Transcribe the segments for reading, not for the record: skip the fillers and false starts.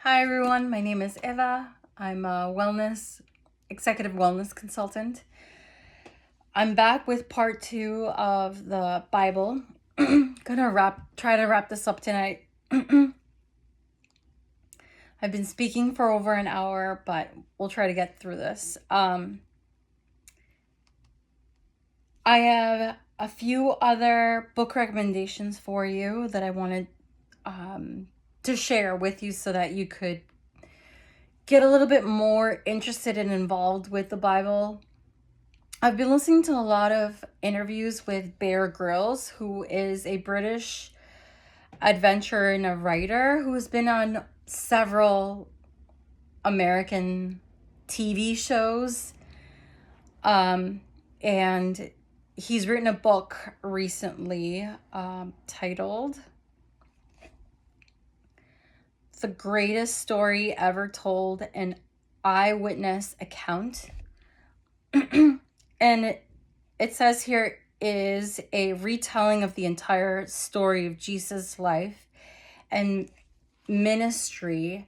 Hi everyone, my name is Eva. I'm a executive wellness consultant. I'm back with part 2 of the Bible. Try to wrap this up tonight. I've been speaking for over an hour, but we'll try to get through this. I have a few other book recommendations for you that I wanted to share with you so that you could get a little bit more interested and involved with the Bible. I've been listening to a lot of interviews with Bear Grylls, who is a British adventurer and a writer who has been on several American TV shows. And he's written a book recently titled The Greatest Story Ever Told, an Eyewitness Account. And it says here is a retelling of the entire story of Jesus' life and ministry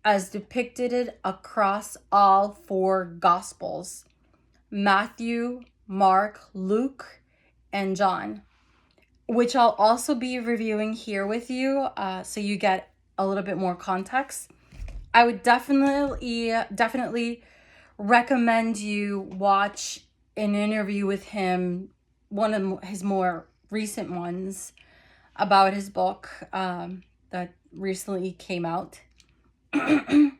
as depicted across all 4 Gospels: Matthew, Mark, Luke, and John, which I'll also be reviewing here with you so you get a little bit more context. I would definitely recommend you watch an interview with him, one of his more recent ones, about his book that recently came out. I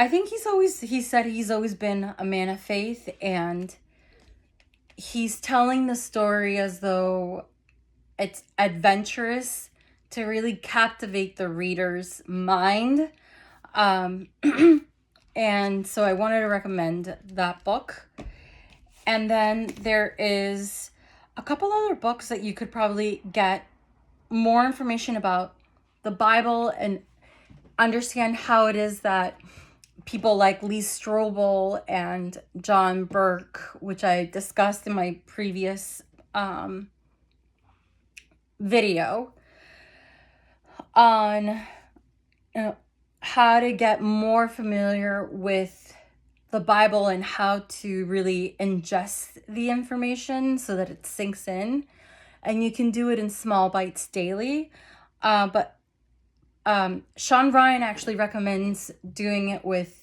think he said he's always been a man of faith, and he's telling the story as though it's adventurous to really captivate the reader's mind. And so I wanted to recommend that book. And then there is a couple other books that you could probably get more information about the Bible and understand how it is that people like Lee Strobel and John Burke, which I discussed in my previous video on how to get more familiar with the Bible and how to really ingest the information so that it sinks in. And you can do it in small bites daily. But Sean Ryan actually recommends doing it with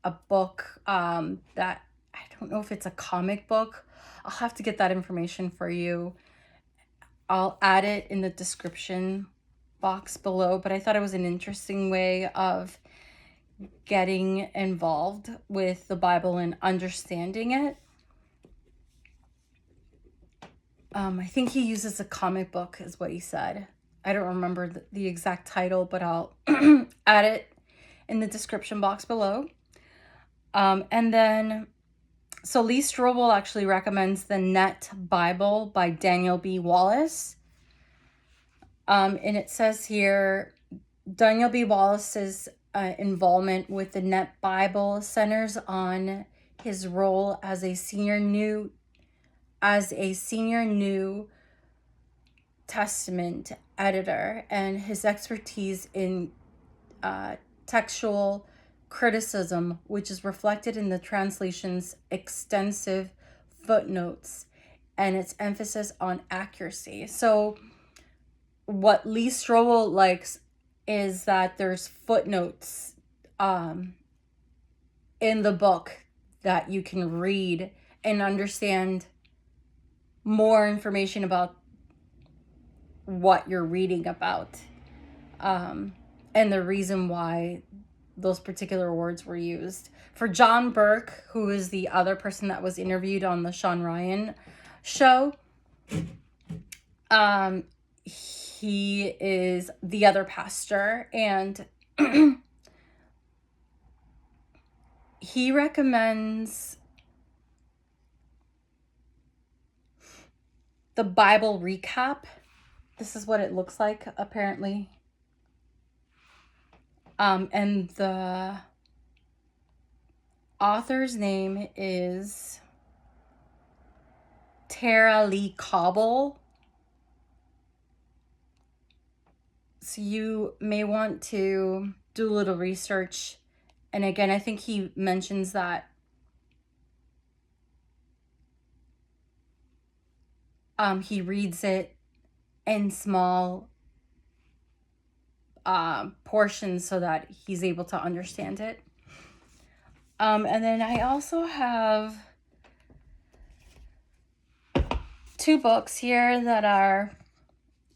a book that I don't know if it's a comic book. I'll have to get that information for you. I'll add it in the description box below, but I thought it was an interesting way of getting involved with the Bible and understanding it. I think he uses a comic book is what he said. I don't remember the exact title, but I'll add it in the description box below. And then, so Lee Strobel actually recommends the Net Bible by Daniel B. Wallace. And it says here, Daniel B. Wallace's involvement with the Net Bible centers on his role as a senior New Testament editor and his expertise in textual criticism, which is reflected in the translation's extensive footnotes and its emphasis on accuracy. So what Lee Strobel likes is that there's footnotes in the book that you can read and understand more information about what you're reading about, and the reason why those particular words were used. For John Burke, who is the other person that was interviewed on the Sean Ryan show, he is the other pastor, and he recommends the Bible recap. This is what it looks like, apparently. And the author's name is Tara Lee Cobble. So you may want to do a little research. And again, I think he mentions that he reads it in small portions so that he's able to understand it. And then I also have 2 books here that are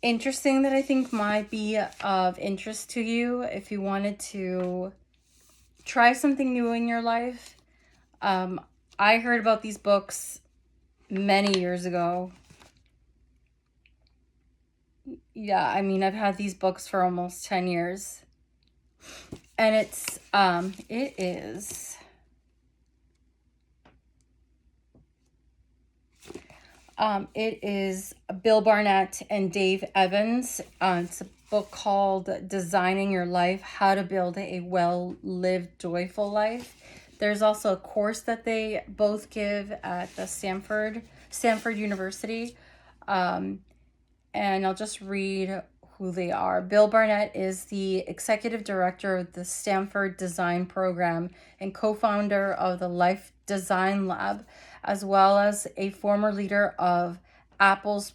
interesting that I think might be of interest to you if you wanted to try something new in your life. I heard about these books many years ago. Yeah, I mean, I've had these books for almost 10 years. And it is Bill Barnett and Dave Evans. It's a book called Designing Your Life, How to Build a Well-Lived, Joyful Life. There's also a course that they both give at the Stanford University. And I'll just read who they are. Bill Barnett is the executive director of the Stanford Design Program and co-founder of the Life Design Lab, as well as a former leader of Apple's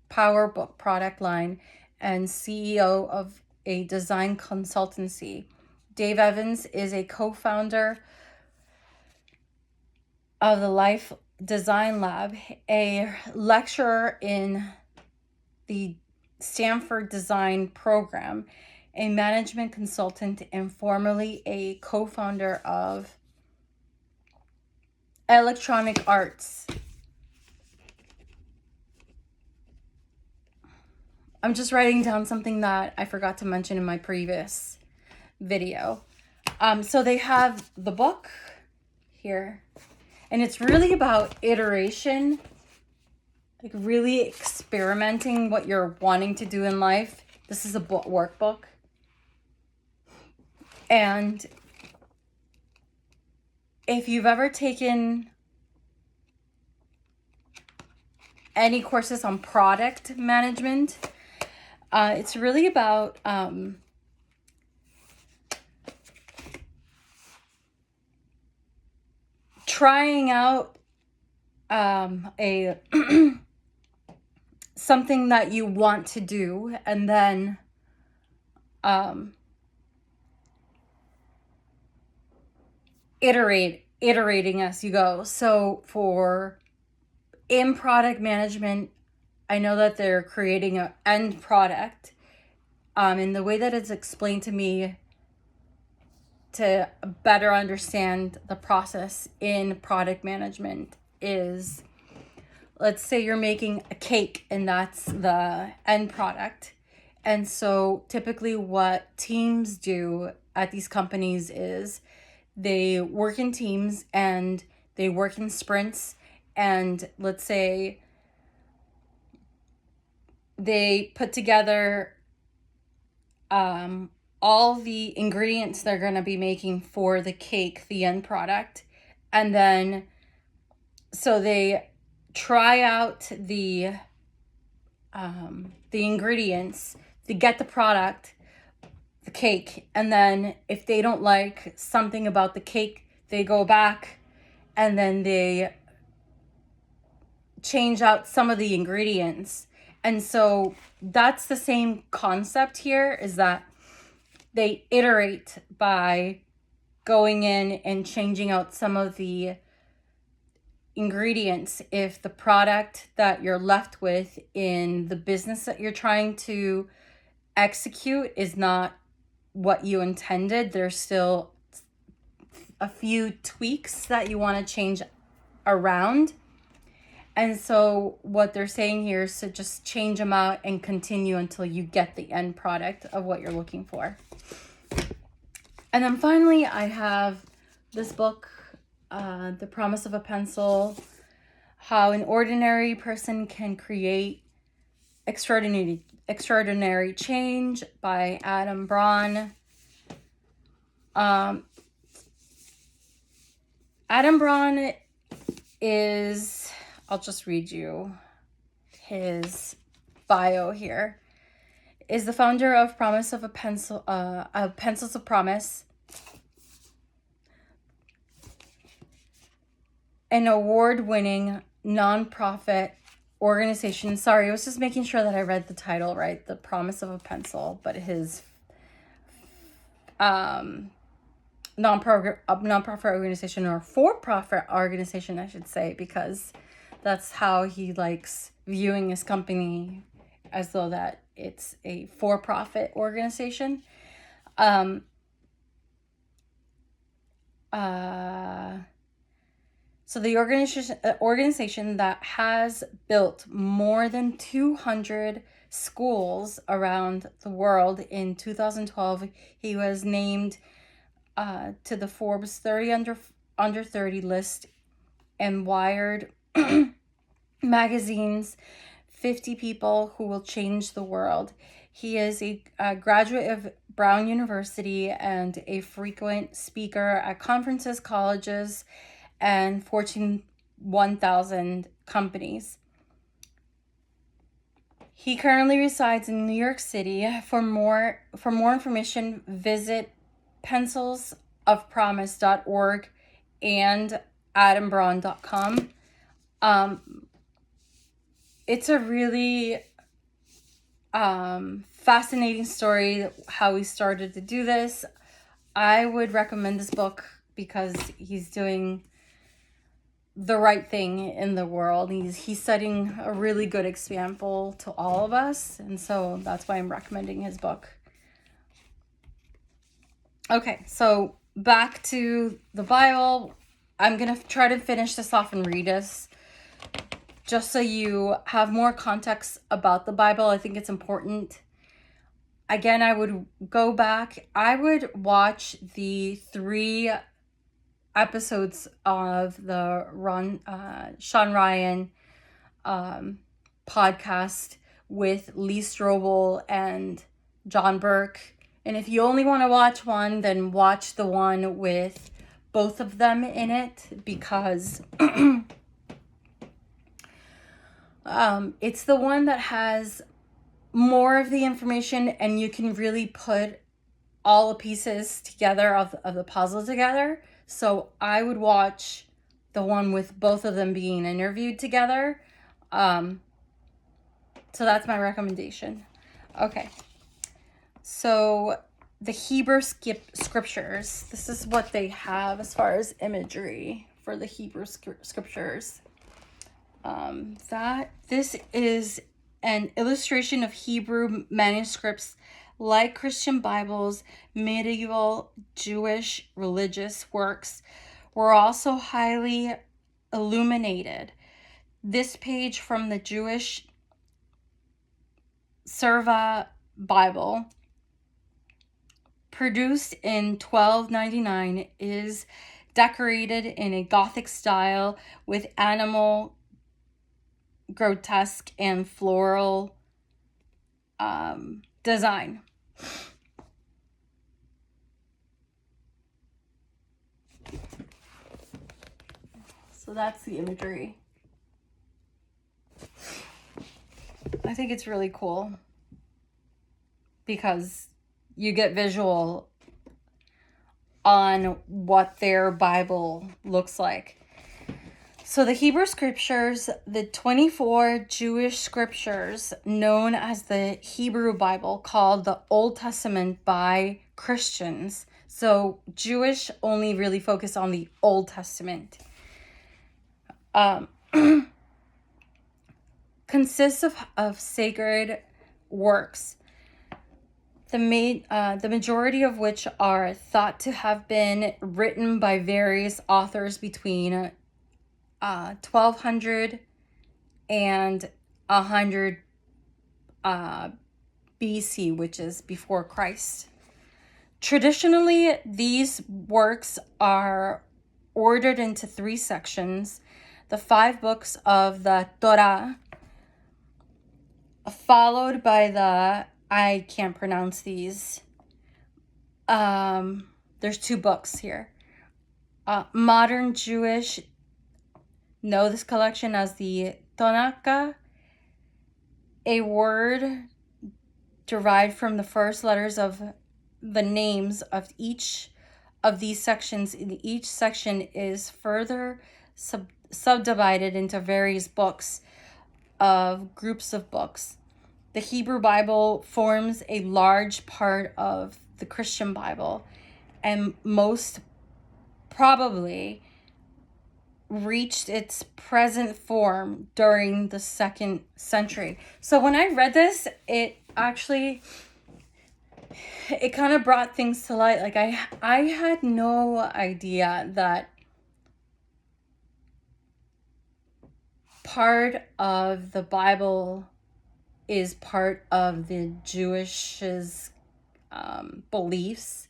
PowerBook product line and CEO of a design consultancy. Dave Evans is a co-founder of the Life Design Lab, a lecturer in the Stanford Design Program, a management consultant, and formerly a co-founder of Electronic Arts. I'm just writing down something that I forgot to mention in my previous video. So they have the book here, and it's really about iteration, like really experimenting what you're wanting to do in life. This is a workbook. And if you've ever taken any courses on product management, it's really about trying out a something that you want to do, and then iterating as you go. So in product management, I know that they're creating an end product. And the way that it's explained to me to better understand the process in product management is, let's say you're making a cake and that's the end product. And so typically what teams do at these companies is they work in teams and they work in sprints. And let's say they put together all the ingredients they're going to be making for the cake, the end product. And then, so they try out the ingredients to get the product, the cake. And then if they don't like something about the cake, they go back and then they change out some of the ingredients. And so that's the same concept here, is that they iterate by going in and changing out some of the ingredients if the product that you're left with in the business that you're trying to execute is not what you intended. There's still a few tweaks that you want to change around. And so what they're saying here is to just change them out and continue until you get the end product of what you're looking for. And then finally, I have this book, The Promise of a Pencil, How an Ordinary Person Can Create Extraordinary Change by Adam Braun. Adam Braun is, I'll just read you his bio here. Is the founder of Pencils of Promise, an award-winning nonprofit organization. Sorry, I was just making sure that I read the title right. The Promise of a Pencil, but his nonprofit organization, or for-profit organization, I should say, because that's how he likes viewing his company, as though that it's a for-profit organization. So the organization that has built more than 200 schools around the world. In 2012, he was named to the Forbes 30 under 30 list and Wired magazine's 50 people who will change the world. He is a graduate of Brown University and a frequent speaker at conferences, colleges, and Fortune 1000 companies. He currently resides in New York City. For more information, visit pencilsofpromise.org and adambraun.com. It's a really fascinating story how he started to do this. I would recommend this book because he's doing the right thing in the world. He's setting a really good example to all of us, and so that's why I'm recommending his book. Okay, so back to the Bible. I'm gonna try to finish this off and read this, just so you have more context about the Bible. I think it's important. Again, I would go back. I would watch the 3 episodes of the Sean Ryan podcast with Lee Strobel and John Burke. And if you only want to watch one, then watch the one with both of them in it, because it's the one that has more of the information, and you can really put all the pieces together of the puzzle together. So I would watch the one with both of them being interviewed together. So that's my recommendation. Okay. So the Hebrew scriptures, this is what they have as far as imagery for the Hebrew scriptures. This is an illustration of Hebrew manuscripts. Like Christian Bibles, medieval Jewish religious works were also highly illuminated. This page from the Jewish Serva Bible, produced in 1299, is decorated in a Gothic style with animal, grotesque, and floral design. So that's the imagery. I think it's really cool because you get visual on what their Bible looks like. So the Hebrew scriptures, the 24 Jewish scriptures known as the Hebrew Bible, called the Old Testament by Christians. So Jewish only really focus on the Old Testament. Consists of sacred works, the majority of which are thought to have been written by various authors between 1200 and 100 BC, which is before Christ. Traditionally, these works are ordered into 3 sections: the 5 books of the Torah, followed by the, I can't pronounce these, there's 2 books here. Modern Jewish know this collection as the Tanakh, a word derived from the first letters of the names of each of these sections. In each section is further subdivided into various books of groups of books. The Hebrew Bible forms a large part of the Christian Bible, and most probably reached its present form during the 2nd century. So when I read this, it kind of brought things to light. Like I had no idea that part of the Bible is part of the Jewish's beliefs.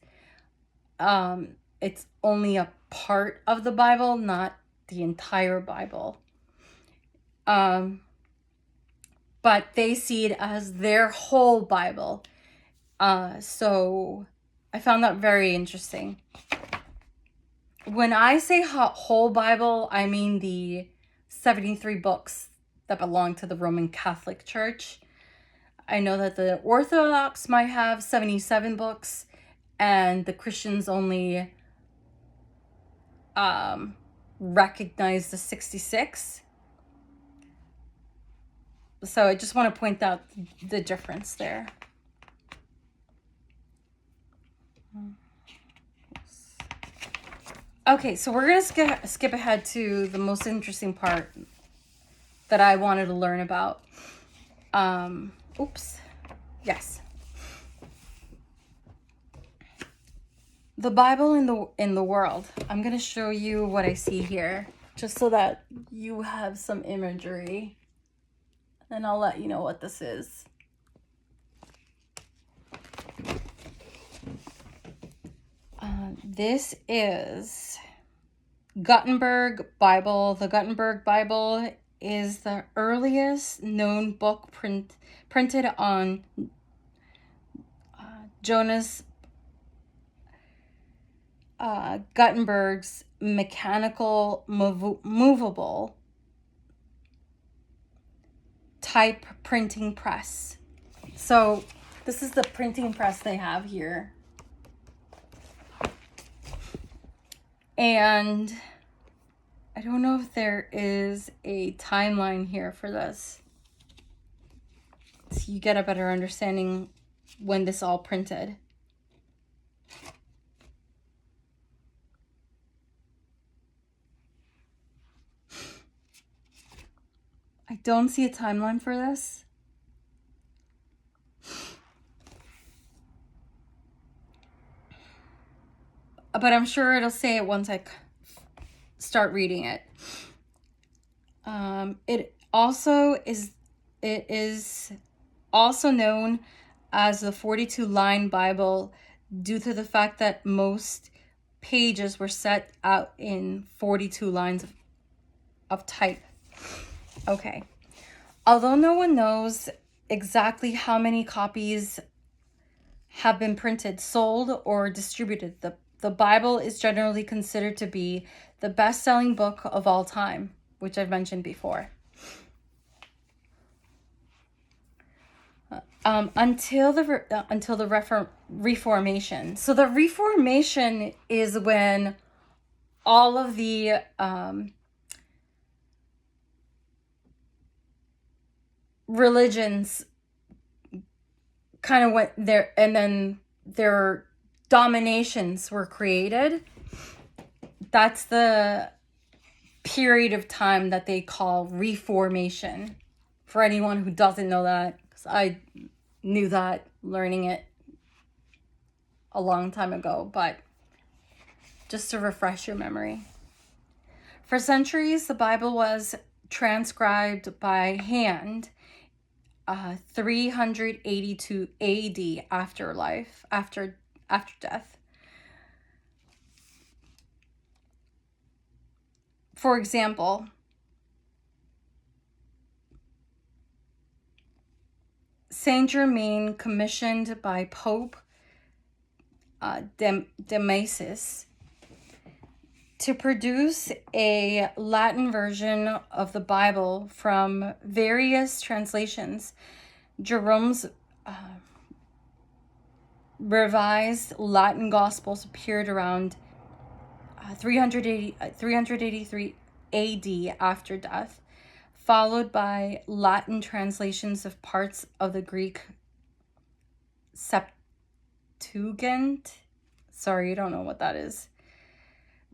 It's only a part of the Bible, not the entire Bible. But they see it as their whole Bible. So I found that very interesting. When I say whole Bible, I mean the 73 books that belong to the Roman Catholic Church. I know that the Orthodox might have 77 books, and the Christians only recognize the 66. So I just want to point out the difference there. Okay, so we're going to skip ahead to the most interesting part that I wanted to learn about. Yes. The Bible in the world. I'm going to show you what I see here, just so that you have some imagery. And I'll let you know what this is. This is Gutenberg Bible. The Gutenberg Bible is the earliest known book printed on Jonas Gutenberg's mechanical movable type printing press. So this is the printing press they have here. And I don't know if there is a timeline here for this, so you get a better understanding when this all printed. I don't see a timeline for this. But I'm sure it'll say it once I start reading it. It is also known as the 42-line Bible due to the fact that most pages were set out in 42 lines of type. Okay. Although no one knows exactly how many copies have been printed, sold, or distributed, the Bible is generally considered to be the best-selling book of all time, which I've mentioned before. Until the Reformation. So the Reformation is when all of the religions kind of went there, and then their dominations were created. That's the period of time that they call Reformation. For anyone who doesn't know that, because I knew that learning it a long time ago, but just to refresh your memory. For centuries, the Bible was transcribed by hand, 382 AD after death. For example, Saint Germain commissioned by Pope Damasus to produce a Latin version of the Bible from various translations Jerome's revised Latin Gospels appeared around 383 AD after death, followed by Latin translations of parts of the Greek Septuagint. Sorry, you don't know what that is.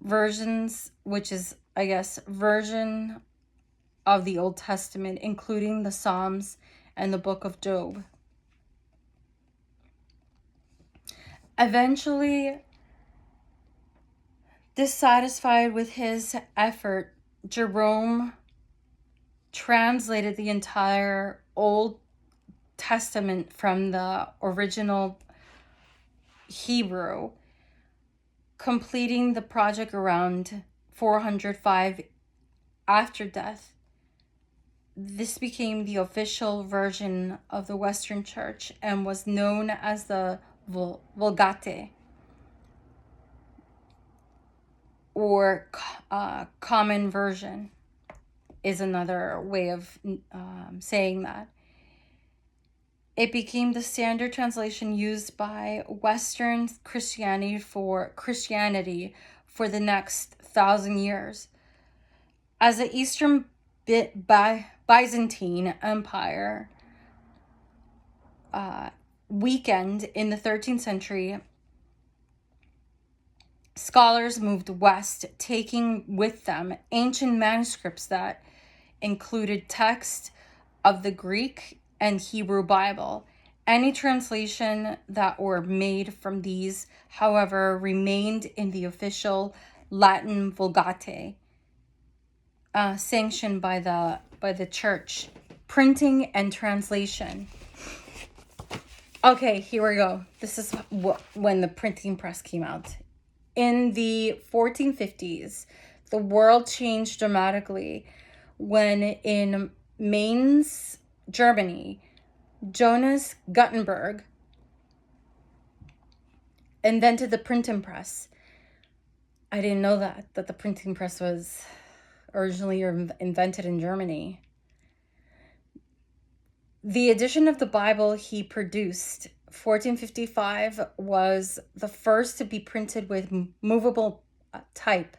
Versions, which is, I guess, version of the Old Testament, including the Psalms and the book of Job. Eventually, dissatisfied with his effort, Jerome translated the entire Old Testament from the original Hebrew, completing the project around 405 after death. This became the official version of the Western Church and was known as the Vulgate, or common version is another way of saying that. It became the standard translation used by Western Christianity for the next 1,000 years. As the Eastern Byzantine Empire weakened in the 13th century, scholars moved west, taking with them ancient manuscripts that included text of the Greek and Hebrew Bible. Any translation that were made from these, however, remained in the official Latin Vulgate, sanctioned by the church. Printing and translation. Okay, here we go. This is when the printing press came out. In the 1450s, the world changed dramatically when in Mainz, Germany, Johannes Gutenberg invented the printing press. I didn't know that the printing press was originally invented in Germany. The edition of the Bible he produced, 1455, was the first to be printed with movable type.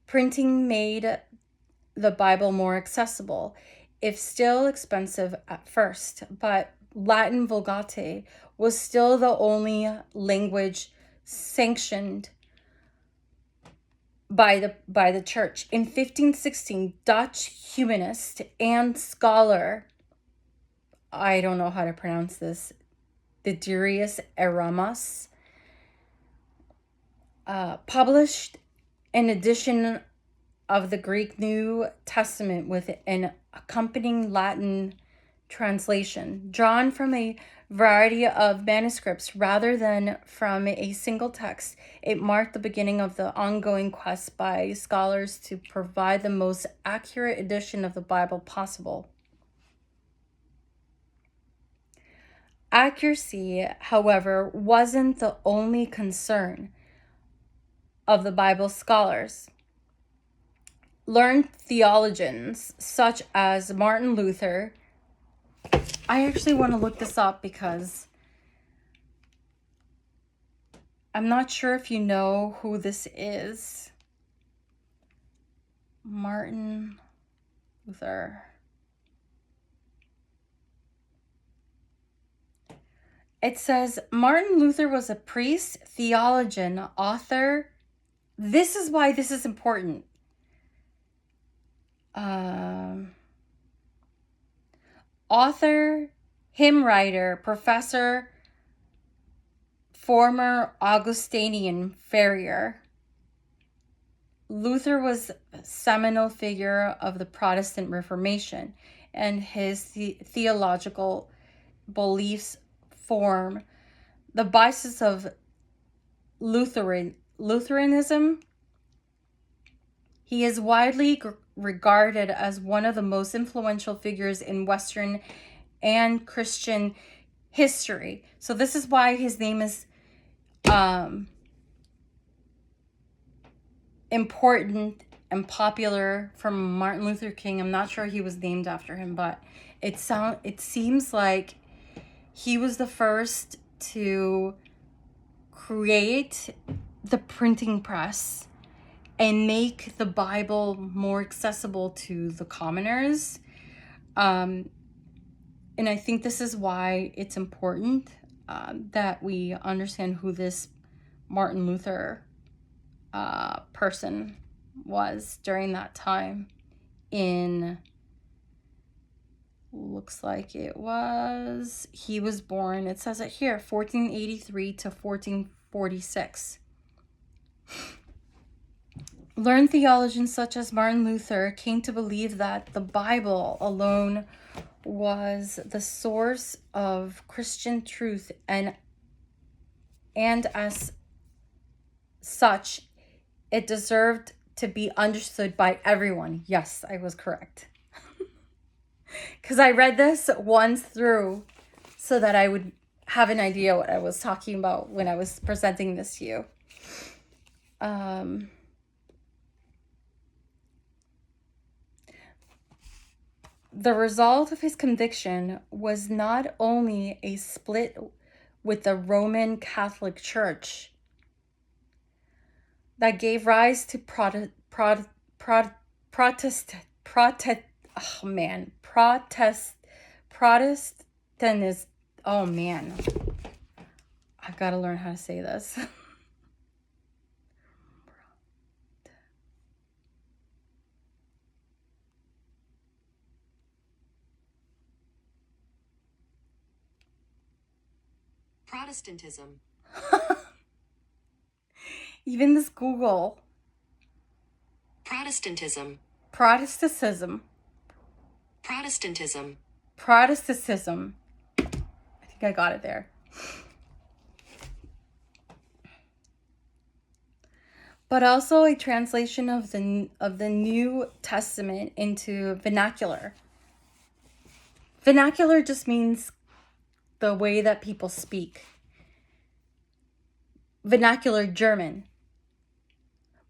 Printing made the Bible more accessible, if still expensive at first, but Latin Vulgate was still the only language sanctioned by the church. In 1516, Dutch humanist and scholar, I don't know how to pronounce this, Diodorus Erasmus, published an edition of the Greek New Testament with an accompanying Latin translation, drawn from a variety of manuscripts rather than from a single text. It marked the beginning of the ongoing quest by scholars to provide the most accurate edition of the Bible possible. Accuracy, however, wasn't the only concern of the Bible scholars. Learned theologians such as Martin Luther. I actually want to look this up because I'm not sure if you know who this is. Martin Luther. It says Martin Luther was a priest, theologian, author. This is why this is important. Author, hymn writer, professor, former Augustinian farrier. Luther was a seminal figure of the Protestant Reformation, and his theological beliefs form the basis of Lutheranism. He is widely regarded as one of the most influential figures in Western and Christian history. So this is why his name is important and popular, from Martin Luther King. I'm not sure he was named after him, but It seems like he was the first to create the printing press and make the Bible more accessible to the commoners. And I think this is why it's important that we understand who this Martin Luther person was during that time. Looks like he was born, it says it here, 1483 to 1446. Learned theologians such as Martin Luther came to believe that the Bible alone was the source of Christian truth, and as such, it deserved to be understood by everyone. Yes, I was correct. Because I read this once through so that I would have an idea what I was talking about when I was presenting this to you. The result of his conviction was not only a split with the Roman Catholic Church that gave rise to Protestantism. Oh man, I gotta learn how to say this. Protestantism. Even this Google. Protestantism. Protestantism. Protestantism. Protestantism. I think I got it there. But also a translation of the New Testament into vernacular. Vernacular just means the way that people speak. Vernacular German.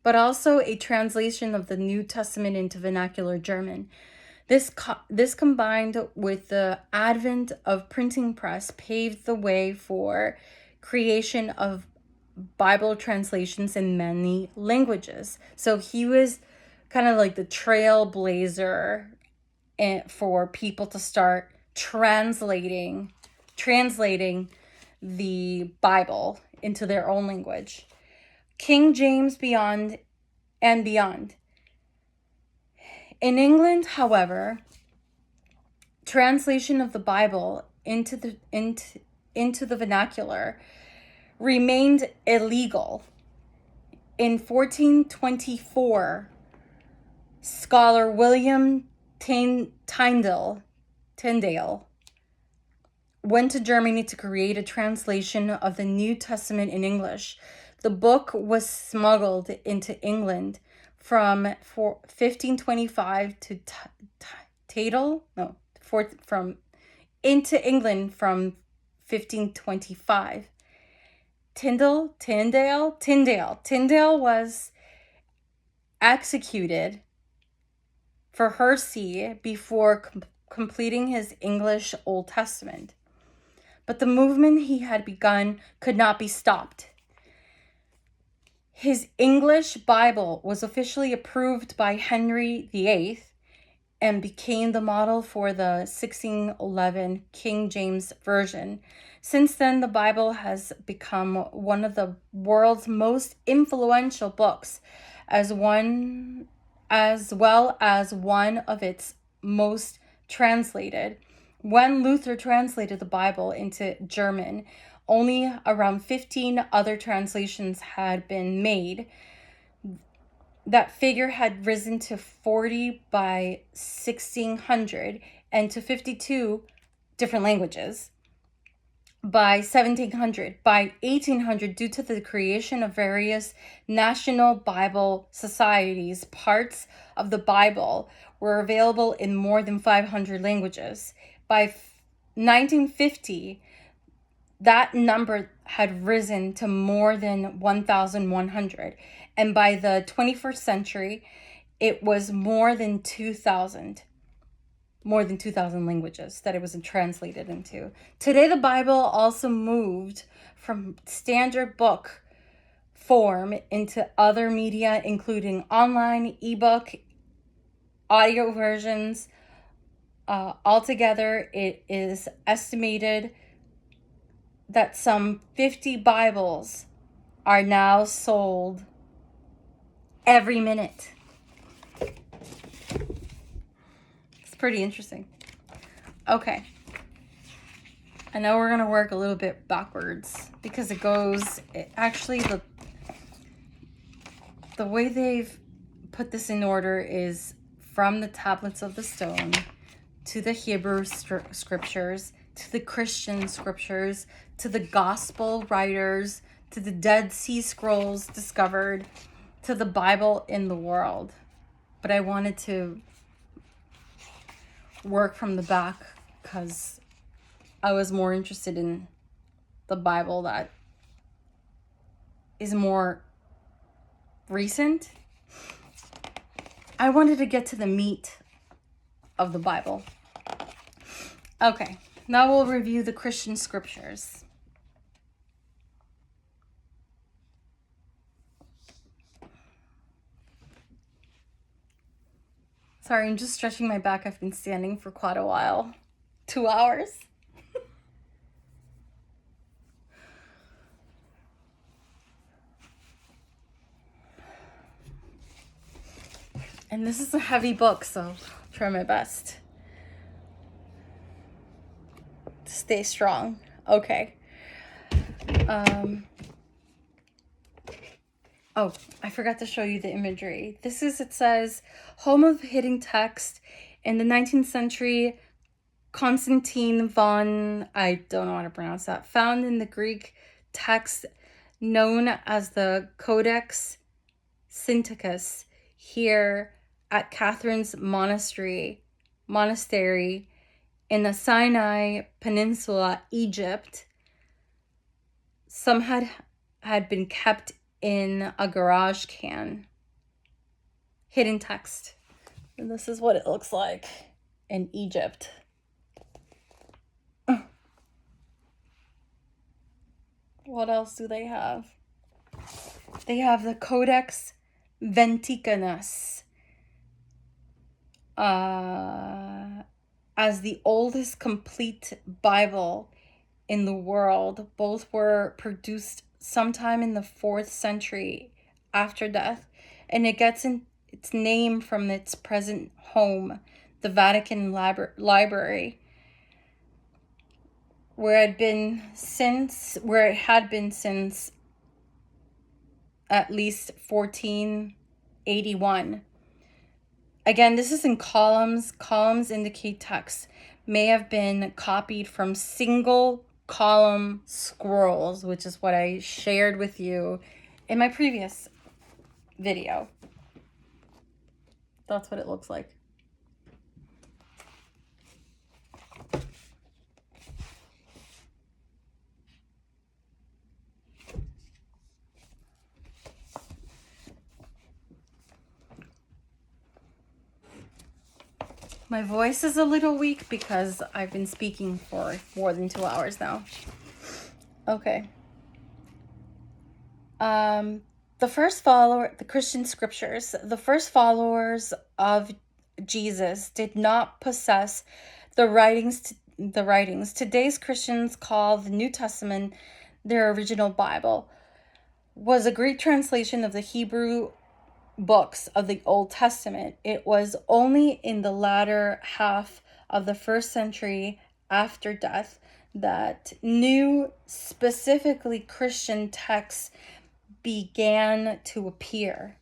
But also a translation of the New Testament into vernacular German. This combined with the advent of printing press paved the way for creation of Bible translations in many languages. So he was kind of like the trailblazer for people to start translating the Bible into their own language. King James beyond. In England, however, translation of the Bible into the vernacular remained illegal. In 1424, scholar William Tyndale went to Germany to create a translation of the New Testament in English. The book was smuggled into England from 1525 to into England from 1525. Tyndale was executed for heresy before completing his English Old Testament. But the movement he had begun could not be stopped. His English Bible was officially approved by Henry VIII and became the model for the 1611 King James Version. Since then, the Bible has become one of the world's most influential books, as well as one of its most translated. When Luther translated the Bible into German, only around 15 other translations had been made. That figure had risen to 40 by 1600 and to 52 different languages by 1700. By 1800, due to the creation of various national Bible societies, parts of the Bible were available in more than 500 languages. By 1950, that number had risen to more than 1,100. And by the 21st century, it was more than 2,000. more than 2,000 languages that it was translated into. Today, the Bible also moved from standard book form into other media, including online, ebook, audio versions. Altogether, it is estimated that some 50 Bibles are now sold every minute. It's pretty interesting. Okay. I know we're going to work a little bit backwards because the way they've put this in order is from the tablets of the stone to the Hebrew scriptures, to the Christian scriptures, to the gospel writers, to the Dead Sea Scrolls discovered, to the Bible in the world. But I wanted to work from the back because I was more interested in the Bible that is more recent. I wanted to get to the meat of the Bible. Okay, now we'll review the Christian scriptures. Sorry, I'm just stretching my back. I've been standing for quite a while. 2 hours. And this is a heavy book, so I'll try my best to stay strong. Okay. Oh, I forgot to show you the imagery. It says, home of hidden text in the 19th century, Constantine von, I don't know how to pronounce that, found in the Greek text known as the Codex Sinaiticus here at Catherine's monastery in the Sinai Peninsula, Egypt. Some had been kept in a garage can. Hidden text. And this is what it looks like in Egypt. What else do they have? They have the Codex Vaticanus as the oldest complete Bible in the world. Both were produced sometime in the 4th century after death, and it gets its name from its present home, the Vatican Library, where it had been since at least 1481. Again, this is in columns. Columns indicate text may have been copied from single column scrolls, which is what I shared with you in my previous video. That's what it looks like. My voice is a little weak because I've been speaking for more than 2 hours now. Okay. The Christian scriptures, the first followers of Jesus did not possess the writings. Today's Christians call the New Testament their original Bible, was a Greek translation of the Hebrew books of the Old Testament. It was only in the latter half of the 1st century after death that new, specifically Christian texts began to appear.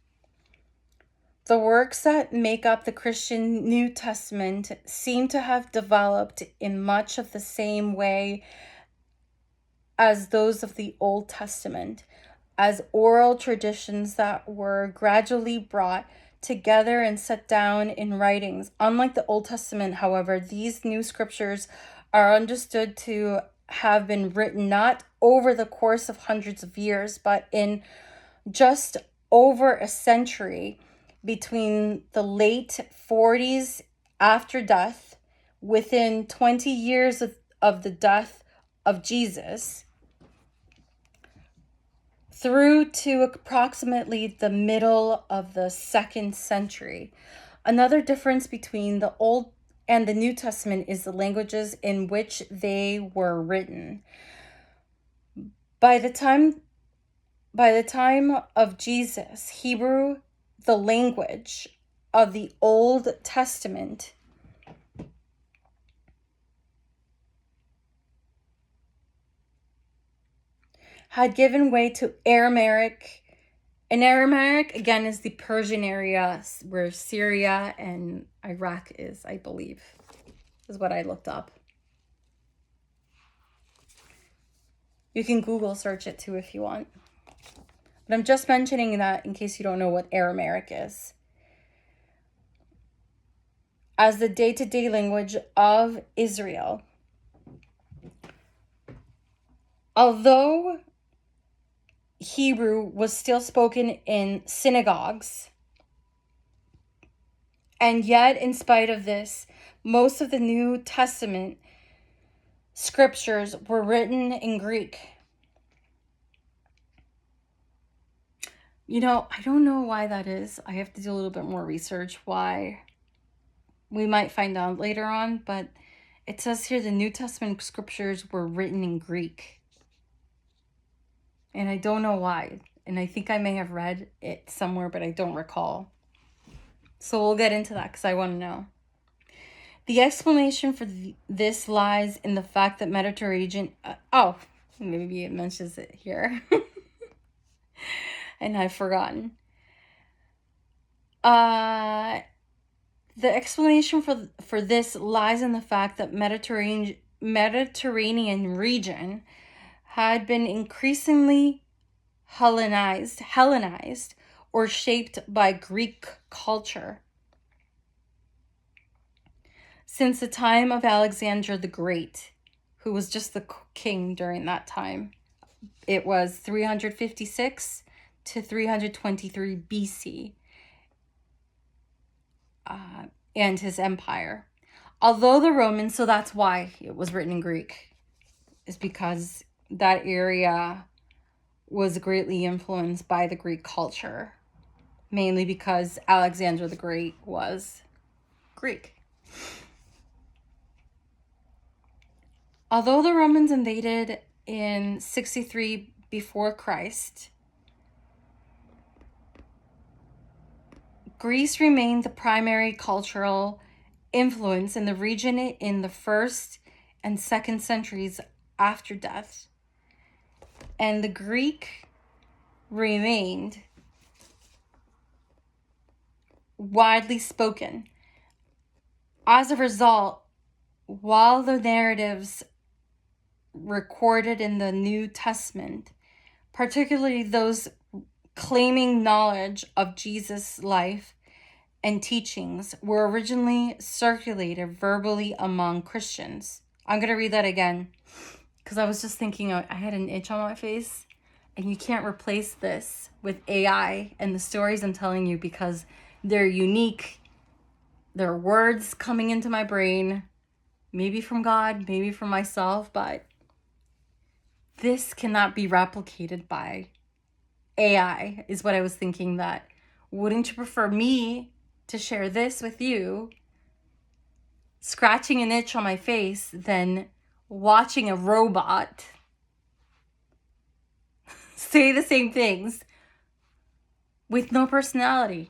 The works that make up the Christian New Testament seem to have developed in much of the same way as those of the Old Testament, as oral traditions that were gradually brought together and set down in writings. Unlike the Old Testament, however, these new scriptures are understood to have been written not over the course of hundreds of years, but in just over a century, between the late 40s after death within 20 years of the death of Jesus through to approximately the middle of the 2nd century. Another difference between the Old and the New Testament is the languages in which they were written. By the time of Jesus, Hebrew, the language of the Old Testament, had given way to Aramaic. And Aramaic, again, is the Persian area where Syria and Iraq is, I believe, is what I looked up. You can Google search it too if you want. But I'm just mentioning that in case you don't know what Aramaic is. As the day-to-day language of Israel. Although Hebrew was still spoken in synagogues, and yet in spite of this, most of the New Testament scriptures were written in Greek. You know, I don't know why that is. I have to do a little bit more research why. We might find out later on, but it says here the New Testament scriptures were written in Greek. And I don't know why. And I think I may have read it somewhere, but I don't recall. So we'll get into that because I want to know. The explanation for this lies in the fact that Mediterranean... maybe it mentions it here. And I've forgotten. The explanation for this lies in the fact that Mediterranean region had been increasingly Hellenized or shaped by Greek culture. Since the time of Alexander the Great, who was just the king during that time, it was 356 to 323 BC, and his empire. Although the Romans, so that's why it was written in Greek, is because that area was greatly influenced by the Greek culture, mainly because Alexander the Great was Greek. Although the Romans invaded in 63 before Christ, Greece remained the primary cultural influence in the region in the 1st and 2nd centuries after death. And the Greek remained widely spoken. As a result, while the narratives recorded in the New Testament, particularly those claiming knowledge of Jesus' life and teachings, were originally circulated verbally among Christians. I'm going to read that again because I was just thinking I had an itch on my face, and you can't replace this with AI and the stories I'm telling you because they're unique. They're words coming into my brain, maybe from God, maybe from myself, but this cannot be replicated by AI, is what I was thinking. That wouldn't you prefer me to share this with you, scratching an itch on my face, than watching a robot say the same things with no personality?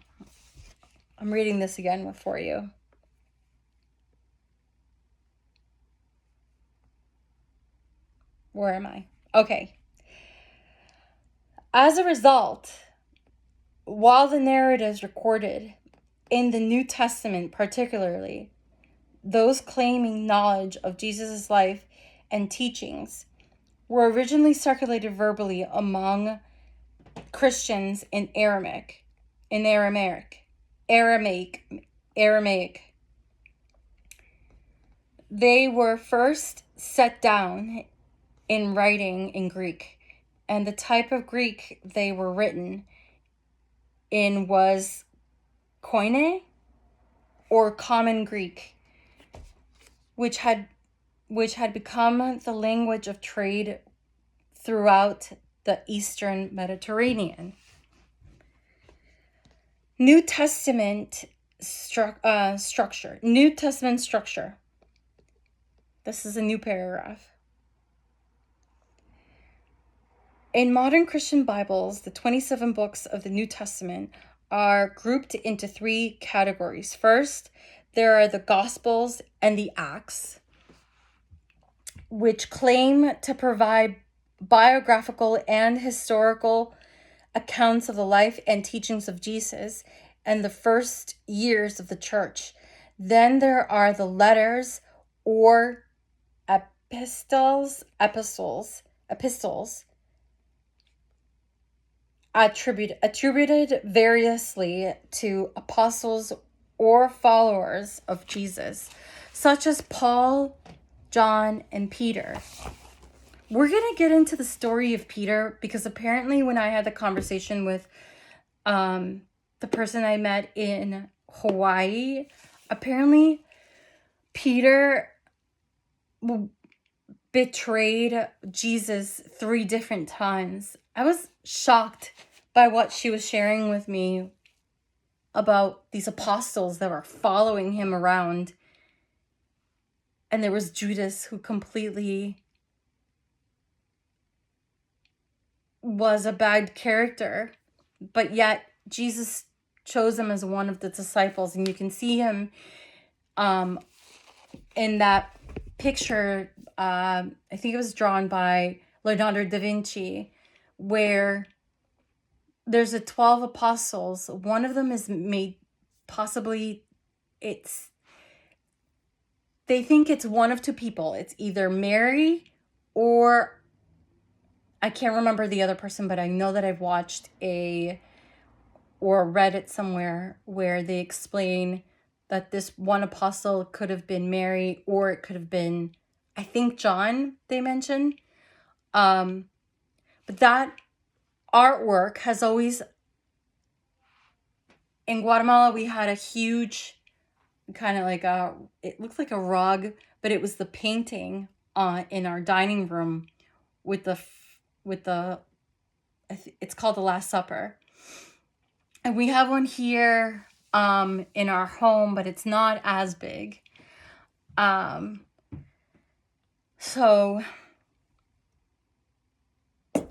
I'm reading this again for you. Where am I? Okay. As a result, while the narratives recorded in the New Testament, particularly those claiming knowledge of Jesus' life and teachings, were originally circulated verbally among Christians in Aramaic. They were first set down in writing in Greek, and the type of Greek they were written in was Koine or Common Greek. which had become the language of trade throughout the Eastern Mediterranean. New Testament structure. New Testament structure. This is a new paragraph. In modern Christian Bibles, the 27 books of the New Testament are grouped into 3 categories. First, there are the Gospels and the Acts, which claim to provide biographical and historical accounts of the life and teachings of Jesus and the first years of the church. Then there are the letters or epistles attributed variously to apostles or followers of Jesus, such as Paul, John, and Peter. We're going to get into the story of Peter because apparently when I had the conversation with the person I met in Hawaii, apparently Peter betrayed Jesus 3 different times. I was shocked by what she was sharing with me about these apostles that were following him around. And there was Judas, who completely was a bad character, but yet Jesus chose him as one of the disciples. And you can see him in that picture, I think it was drawn by Leonardo da Vinci, where there's a 12 apostles. One of them is made, possibly they think it's one of 2 people. It's either Mary or I can't remember the other person, but I know that I've watched or read it somewhere where they explain that this one apostle could have been Mary, or it could have been, I think, John, they mentioned. But that artwork has always, in Guatemala, we had a huge kind of like it looked like a rug, but it was the painting in our dining room with it's called the Last Supper. And we have one here in our home, but it's not as big. So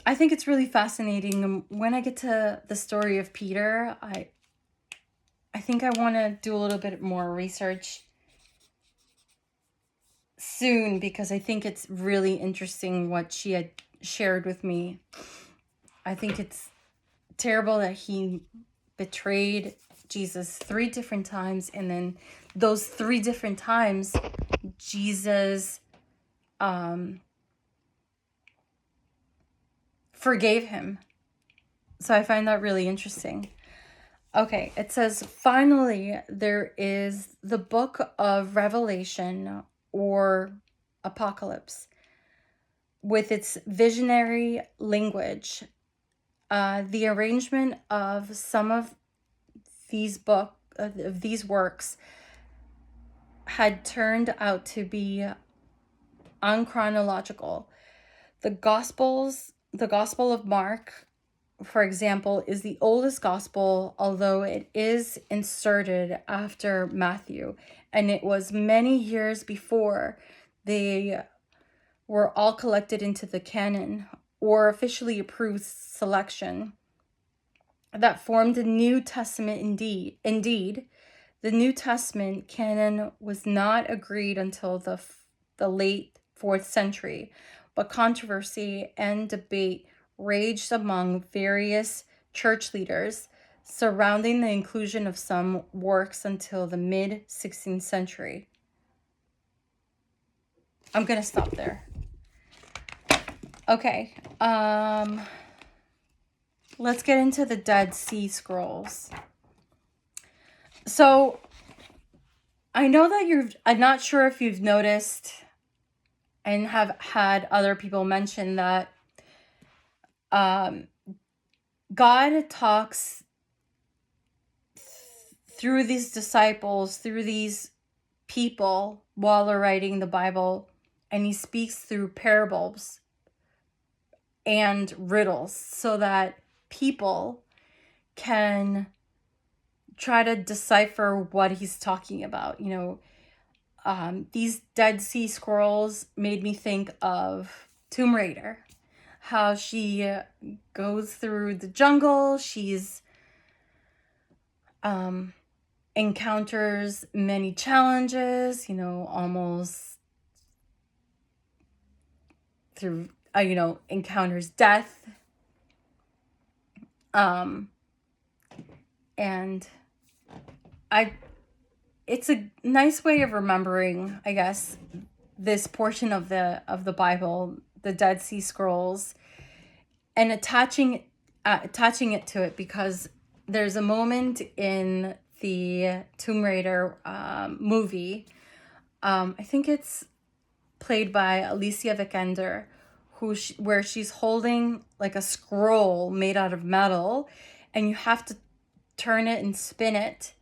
I think it's really fascinating. When I get to the story of Peter, I think I want to do a little bit more research soon because I think it's really interesting what she had shared with me. I think it's terrible that he betrayed Jesus 3 different times, and then those 3 different times Jesus forgave him. So I find that really interesting. Okay, it says, finally, there is the book of Revelation or Apocalypse with its visionary language. The arrangement of some of these works had turned out to be unchronological. The Gospel of Mark, for example, is the oldest gospel, although it is inserted after Matthew, and it was many years before they were all collected into the canon or officially approved selection that formed the New Testament. Indeed, the New Testament canon was not agreed until the late 4th century, but controversy and debate raged among various church leaders surrounding the inclusion of some works until the mid-16th century. I'm going to stop there. Okay, let's get into the Dead Sea Scrolls. So, I know that I'm not sure if you've noticed and have had other people mention that God talks through these disciples, through these people while writing the Bible, and he speaks through parables and riddles so that people can try to decipher what he's talking about. These Dead Sea Scrolls made me think of Tomb Raider, how she goes through the jungle. She's encounters many challenges, almost through, encounters death. And it's a nice way of remembering, I guess, this portion of the Bible, the Dead Sea Scrolls, and attaching it to it, because there's a moment in the Tomb Raider movie. I think it's played by Alicia Vikander, where she's holding like a scroll made out of metal, and you have to turn it and spin it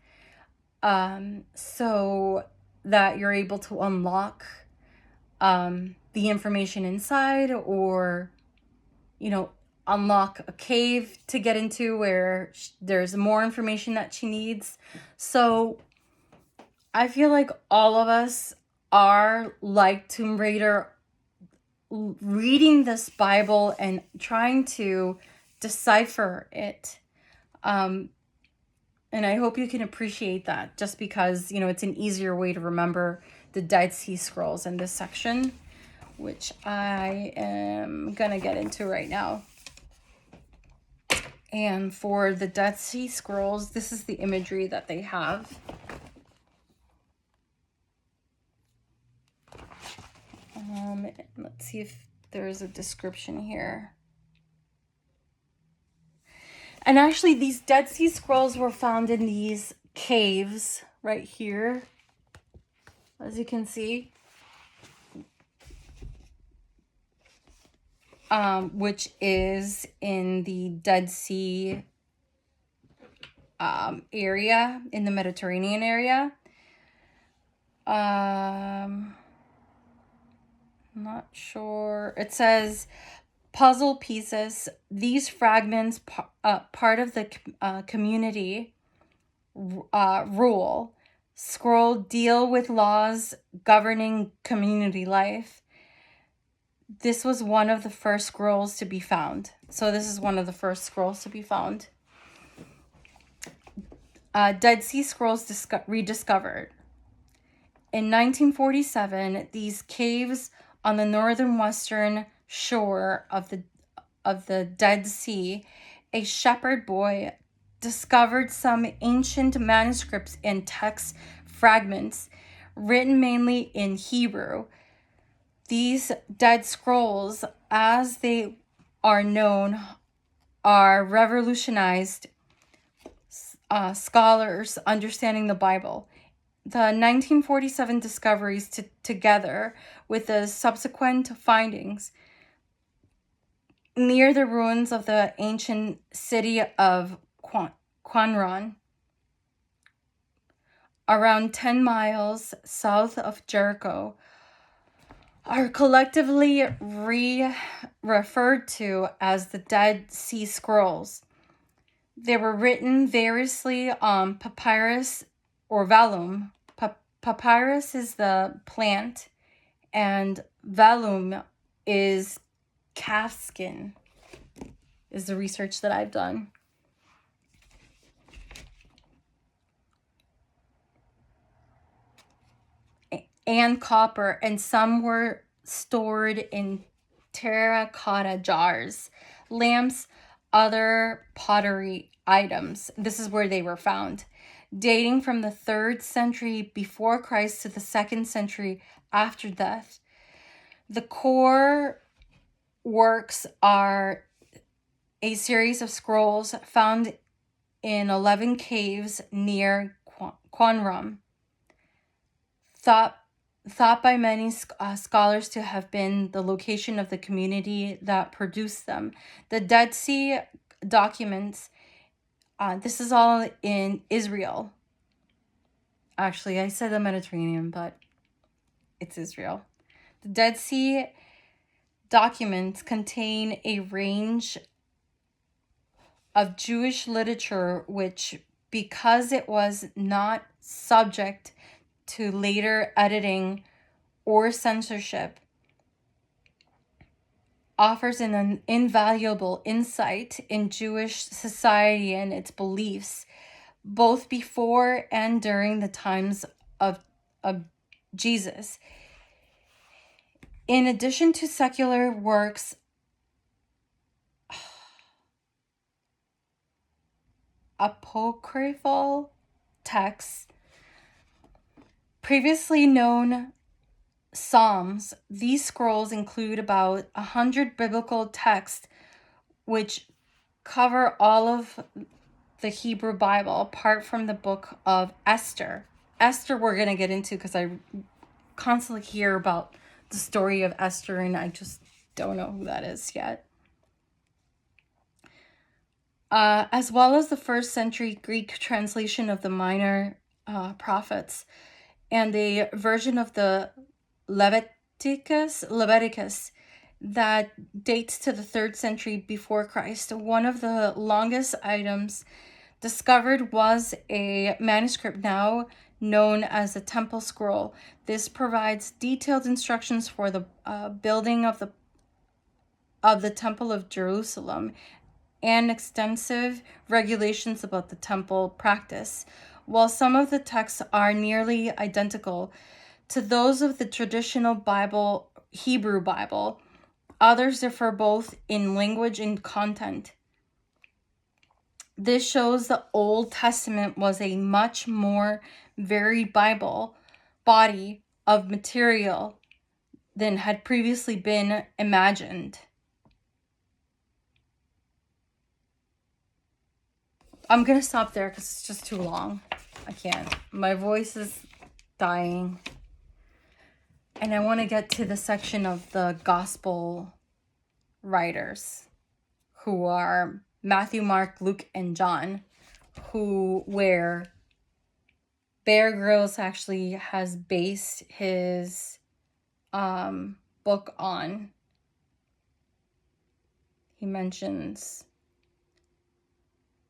so that you're able to unlock the information inside, or unlock a cave to get into where there's more information that she needs. So I feel like all of us are like Tomb Raider, reading this Bible and trying to decipher it. And I hope you can appreciate that, just because, it's an easier way to remember the Dead Sea Scrolls in this section, which I am going to get into right now. And for the Dead Sea Scrolls, this is the imagery that they have. Let's see if there's a description here. And actually, these Dead Sea Scrolls were found in these caves right here, as you can see. Which is in the Dead Sea area, in the Mediterranean area. Not sure. It says puzzle pieces. These fragments, part of the community rule. Scroll deal with laws governing community life. This was one of the first scrolls to be found. So this is one of the first scrolls to be found. Dead Sea Scrolls rediscovered. In 1947, these caves on the northern western shore of the Dead Sea, a shepherd boy discovered some ancient manuscripts and text fragments written mainly in Hebrew. These Dead Scrolls, as they are known, are revolutionized scholars understanding the Bible. The 1947 discoveries, together with the subsequent findings near the ruins of the ancient city of Qumran, around 10 miles south of Jericho, are collectively referred to as the Dead Sea Scrolls. They were written variously on papyrus or vellum. Papyrus is the plant, and vellum is calf skin, is the research that I've done. And copper, and some were stored in terracotta jars, lamps, other pottery items. This is where they were found, dating from the 3rd century before Christ to the 2nd century after death. The core works are a series of scrolls found in 11 caves near Qumran, thought by many scholars to have been the location of the community that produced them. The Dead Sea documents, this is all in Israel. Actually, I said the Mediterranean, but it's Israel. The Dead Sea documents contain a range of Jewish literature which, because it was not subject to later editing or censorship, offers an invaluable insight in Jewish society and its beliefs, both before and during the times of Jesus. In addition to secular works, apocryphal texts, previously known Psalms, these scrolls include about 100 biblical texts which cover all of the Hebrew Bible apart from the book of Esther. Esther we're going to get into because I constantly hear about the story of Esther and I just don't know who that is yet. As well as the first century Greek translation of the minor prophets and a version of the Leviticus that dates to the 3rd century before Christ. One of the longest items discovered was a manuscript now known as the Temple Scroll. This provides detailed instructions for the building of the Temple of Jerusalem and extensive regulations about the temple practice. While some of the texts are nearly identical to those of the traditional Bible, Hebrew Bible, others differ both in language and content. This shows the Old Testament was a much more varied Bible body of material than had previously been imagined. I'm going to stop there because it's just too long. I can't. My voice is dying. And I want to get to the section of the gospel writers, who are Matthew, Mark, Luke, and John, where Bear Grylls actually has based his book on. He mentions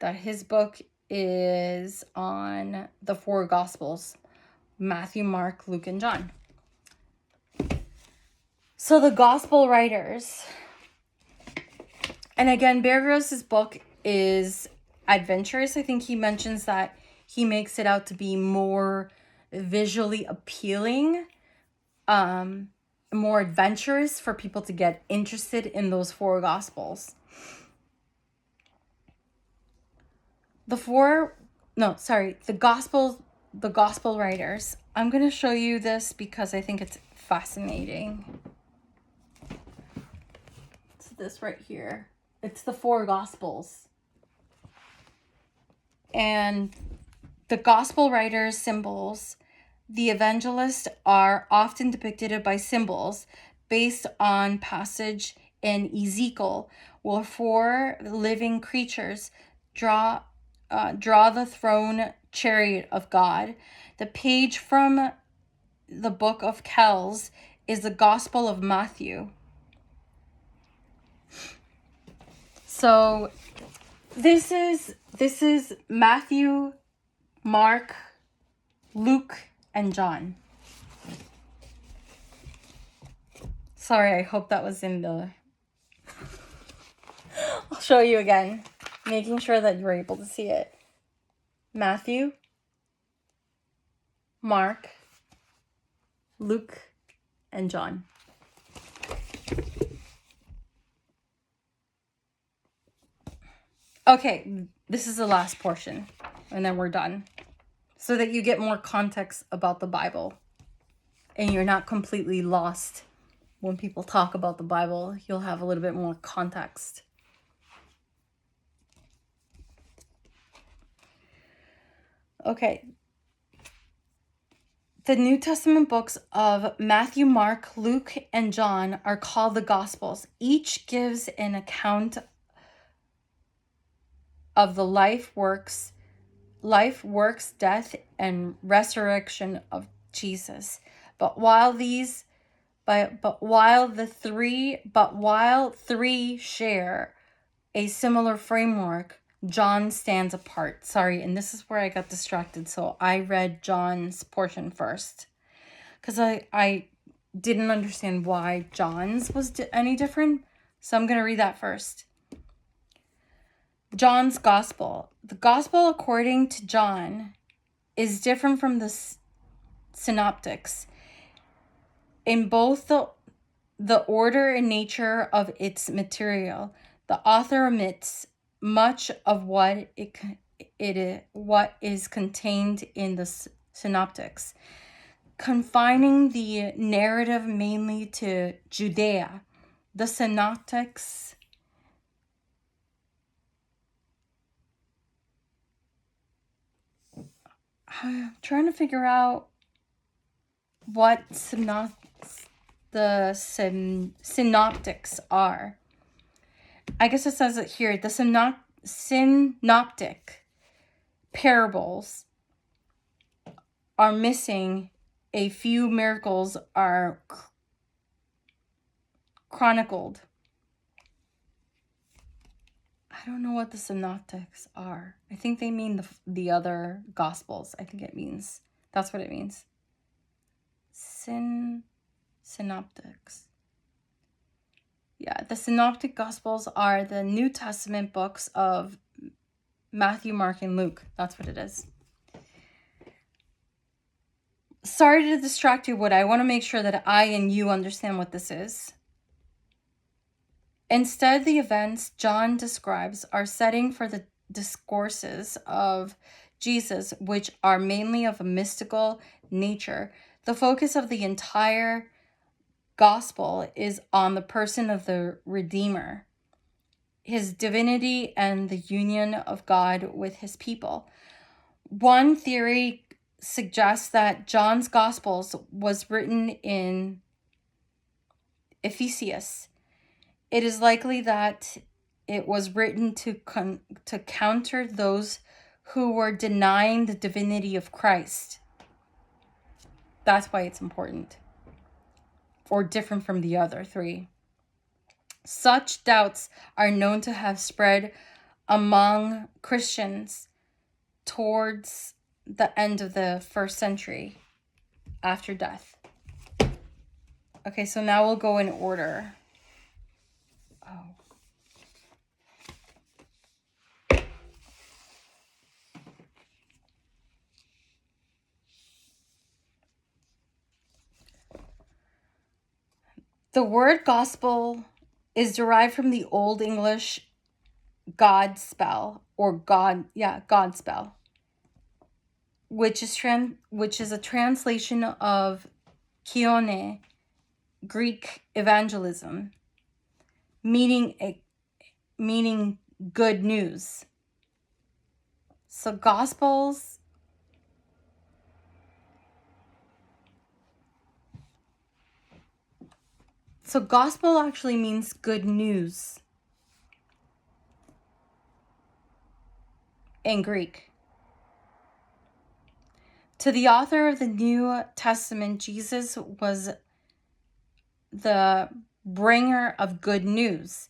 that his book is on the 4 Gospels: Matthew, Mark, Luke, and John. So the gospel writers, and again, Bear Grylls' book is adventurous. I think he mentions that he makes it out to be more visually appealing, more adventurous for people to get interested in those 4 Gospels. The gospel writers. I'm going to show you this because I think it's fascinating. It's this right here. It's the 4 Gospels. And the gospel writers' symbols, the evangelists are often depicted by symbols based on passage in Ezekiel, where 4 living creatures draw the throne chariot of God. The page from the book of Kells is the Gospel of Matthew. So this is Matthew, Mark, Luke, and John. Sorry, I hope that was in the... I'll show you again, making sure that you're able to see it. Matthew, Mark, Luke, and John. Okay, this is the last portion, and then we're done. So that you get more context about the Bible, and you're not completely lost when people talk about the Bible. You'll have a little bit more context. Okay. The New Testament books of Matthew, Mark, Luke, and John are called the Gospels. Each gives an account of the life, works, death, and resurrection of Jesus. But while three share a similar framework, John stands apart. Sorry, and this is where I got distracted. So I read John's portion first because I didn't understand why John's was any different. So I'm going to read that first. John's Gospel. The Gospel according to John is different from the synoptics in both the order and nature of its material. The author omits much of what is contained in the synoptics, confining the narrative mainly to Judea. The synoptics I'm trying to figure out what the synoptics are. I guess it says it here. The synoptic parables are missing. A few miracles are chronicled. I don't know what the synoptics are. I think they mean the other gospels. I think it means, that's what it means. Synoptics. Yeah, the synoptic gospels are the New Testament books of Matthew, Mark, and Luke. That's what it is. Sorry to distract you, Wood. I want to make sure that I and you understand what this is. Instead, the events John describes are setting for the discourses of Jesus, which are mainly of a mystical nature. The focus of the entire gospel is on the person of the Redeemer, his divinity, and the union of God with his people. One theory suggests that John's Gospels was written in Ephesus. It is likely that it was written to counter those who were denying the divinity of Christ. That's why it's important, or different from the other three. Such doubts are known to have spread among Christians towards the end of the first century after death. Okay, so now we'll go in order. The word gospel is derived from the Old English Godspell, which is a translation of Kione, Greek evangelism, meaning good news. So gospel actually means good news in Greek. To the author of the New Testament, Jesus was the bringer of good news,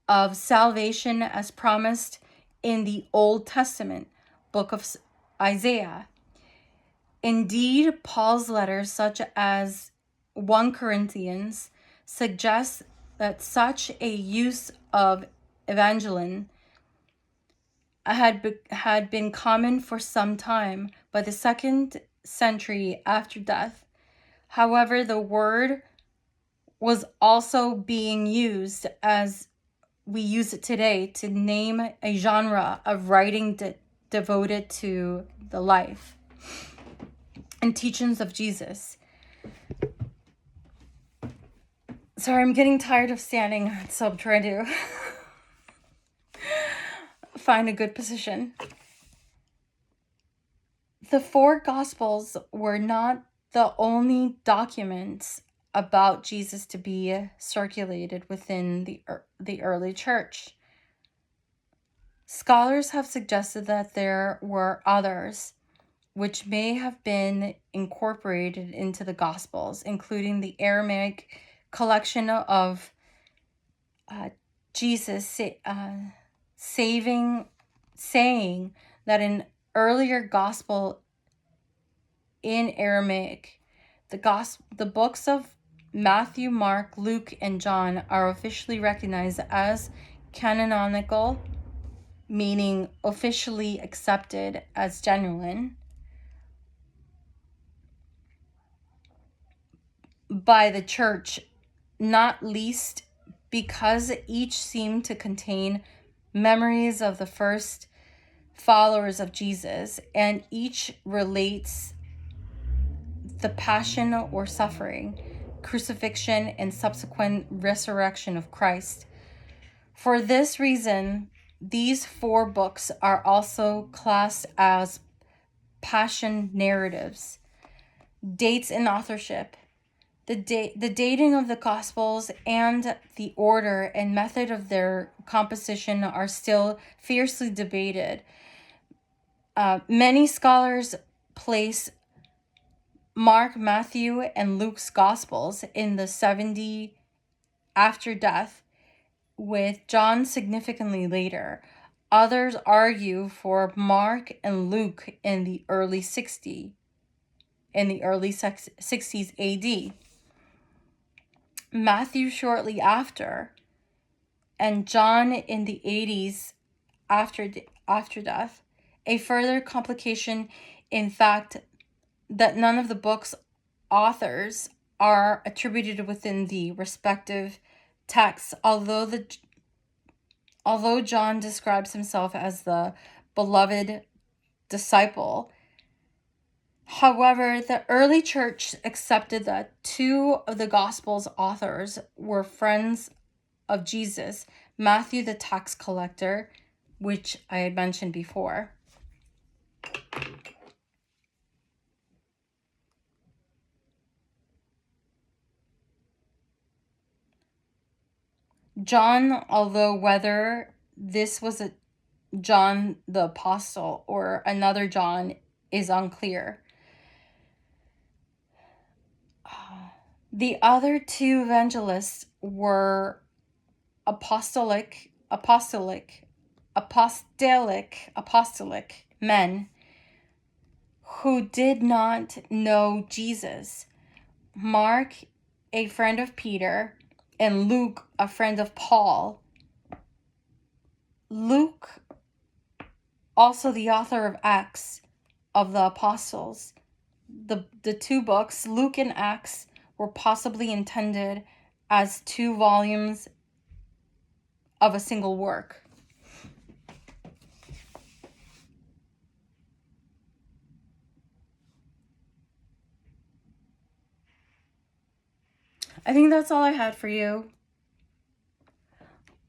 of salvation as promised in the Old Testament, book of Isaiah. Indeed, Paul's letters, such as 1 Corinthians, suggest that such a use of evangelism had been common for some time, by the 2nd century after death. However, the word was also being used as we use it today to name a genre of writing devoted to the life and teachings of Jesus. Sorry, I'm getting tired of standing, so I'm trying to find a good position. The 4 Gospels were not the only documents about Jesus to be circulated within the early church. Scholars have suggested that there were others, which may have been incorporated into the Gospels, including the Aramaic collection of Jesus saying that an earlier Gospel in Aramaic, the books of Matthew, Mark, Luke, and John are officially recognized as canonical, meaning officially accepted as genuine by the church, not least because each seem to contain memories of the first followers of Jesus, and each relates the passion or suffering, crucifixion, and subsequent resurrection of Christ. For this reason, these 4 books are also classed as passion narratives. Dates and authorship. The dating of the Gospels and the order and method of their composition are still fiercely debated. Many scholars place Mark, Matthew, and Luke's Gospels in the 70 after death, with John significantly later. Others argue for Mark and Luke in the early 60s AD. Matthew shortly after, and John in the 80s after death. A further complication, in fact, that none of the book's authors are attributed within the respective texts, although John describes himself as the beloved disciple. However, the early church accepted that 2 of the Gospel's authors were friends of Jesus, Matthew the tax collector, which I had mentioned before. John, although whether this was a John the Apostle or another John is unclear. The other 2 evangelists were apostolic men who did not know Jesus. Mark, a friend of Peter, and Luke, a friend of Paul. Luke, also the author of Acts of the Apostles. The 2 books, Luke and Acts, were possibly intended as 2 volumes of a single work. I think that's all I had for you.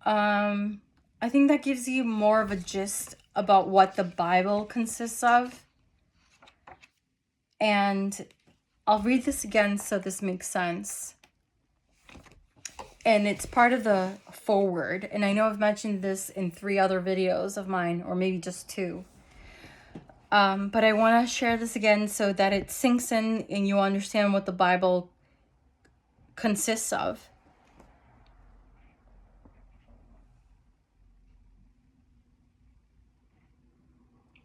I think that gives you more of a gist about what the Bible consists of. And I'll read this again so this makes sense. And it's part of the foreword. And I know I've mentioned this in 3 other videos of mine, or maybe just 2. But I want to share this again so that it sinks in and you understand what the Bible consists of.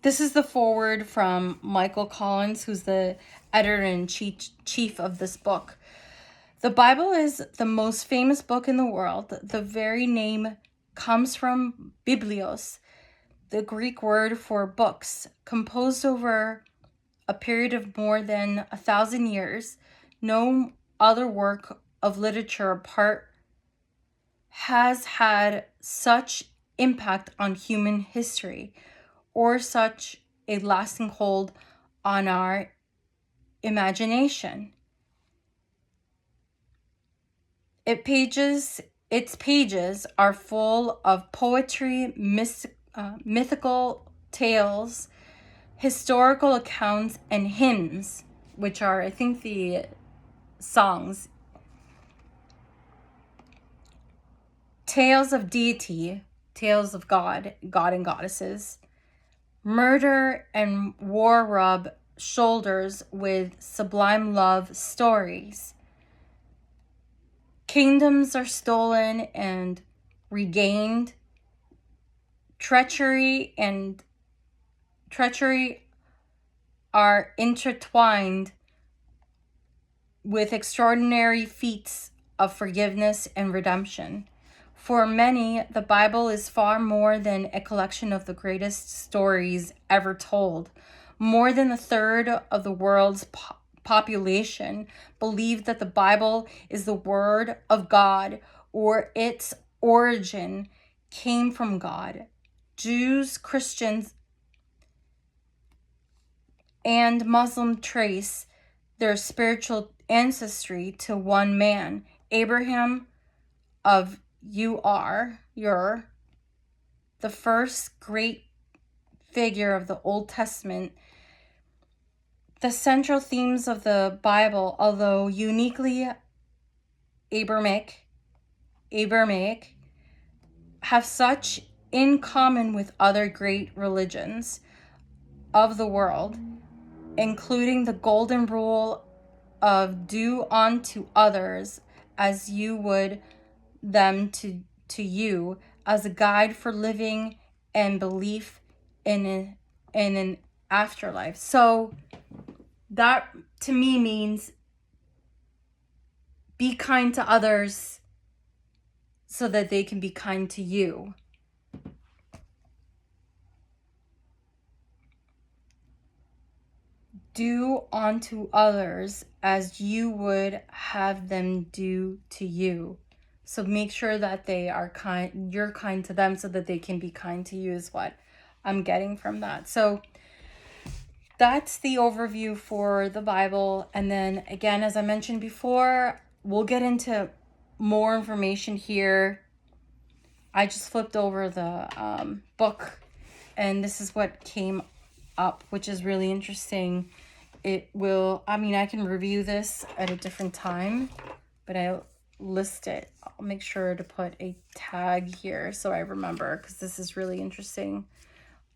This is the foreword from Michael Collins, who's the editor-in-chief of this book. The Bible is the most famous book in the world. The very name comes from biblios, the Greek word for books, composed over a period of more than 1,000 years. No other work of literature apart has had such impact on human history or such a lasting hold on our imagination. Its pages are full of poetry, mythical tales, historical accounts, and hymns, which are, I think, the songs. Tales of deity, tales of God and goddesses, murder and war shoulders with sublime love stories. Kingdoms are stolen and regained. Treachery are intertwined with extraordinary feats of forgiveness and redemption. For many, the Bible is far more than a collection of the greatest stories ever told. More than a third of the world's population believe that the Bible is the Word of God, or its origin came from God. Jews, Christians, and Muslim trace their spiritual ancestry to one man, Abraham of Ur, the first great figure of the Old Testament. The central themes of the Bible, although uniquely Abrahamic, have such in common with other great religions of the world, including the golden rule of do unto others as you would them to you, as a guide for living and belief in an afterlife. So that to me means be kind to others so that they can be kind to you. Do unto others as you would have them do to you. So make sure that they are kind, you're kind to them so that they can be kind to you, is what I'm getting from that. So that's the overview for the Bible. And then again, as I mentioned before, we'll get into more information here. I just flipped over the book and this is what came up, which is really interesting. It will, I mean, I can review this at a different time, but I'll list it. I'll make sure to put a tag here so I remember, because this is really interesting.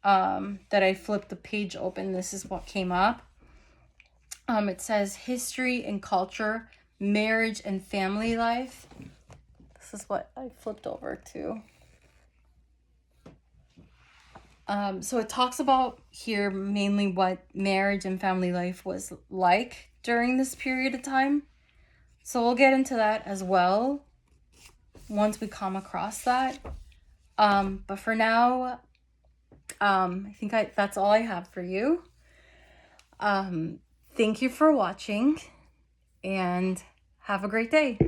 That I flipped the page open. This is what came up. It says history and culture, marriage and family life. This is what I flipped over to. So it talks about here mainly what marriage and family life was like during this period of time. So we'll get into that as well once we come across that. But for now, I think that's all I have for you. Thank you for watching and have a great day.